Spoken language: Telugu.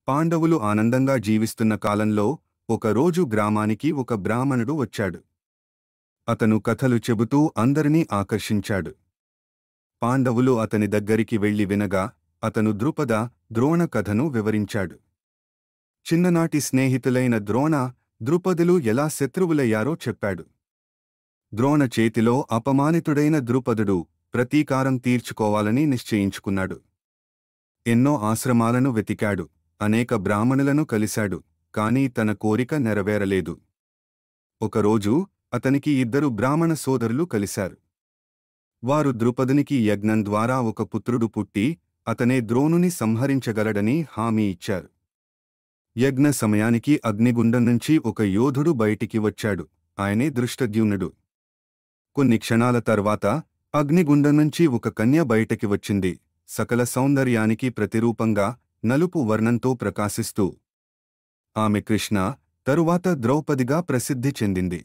పాండవులు ఆనందంగా జీవిస్తున్న కాలంలో ఒకరోజు గ్రామానికి ఒక బ్రాహ్మణుడు వచ్చాడు. అతను కథలు చెబుతూ అందరినీ ఆకర్షించాడు. పాండవులు అతని దగ్గరికి వెళ్లి వినగా అతను ద్రుపద, ద్రోణ కథను వివరించాడు. చిన్ననాటి స్నేహితులైన ద్రోణ, ద్రుపదులు ఎలా శత్రువులయ్యారో చెప్పాడు. ద్రోణ చేతిలో అపమానితుడైన ద్రుపదుడు ప్రతీకారం తీర్చుకోవాలని నిశ్చయించుకున్నాడు. ఎన్నో ఆశ్రమాలను వెతికాడు, అనేక బ్రాహ్మణులను కలిశాడు, కాని తన కోరిక నెరవేరలేదు. ఒకరోజు అతనికి 2 బ్రాహ్మణ సోదరులు కలిశారు. వారు ద్రుపదునికి యజ్ఞం ద్వారా ఒక పుత్రుడు పుట్టి అతనే ద్రోణుని సంహరించగలడని హామీ ఇచ్చారు. యజ్ఞ సమయానికి అగ్నిగుండం నుంచి ఒక యోధుడు బయటికి వచ్చాడు. ఆయనే దృష్టద్యుమ్నుడు. కొన్ని క్షణాల తర్వాత అగ్నిగుండం నుంచి ఒక కన్య బయటికి వచ్చింది. సకల సౌందర్యానికి ప్రతిరూపంగా నలుపు వర్ణంతో ప్రకాశిస్తూ. ఆమె కృష్ణ, తరువాత ద్రౌపదిగా ప్రసిద్ధి చెందింది.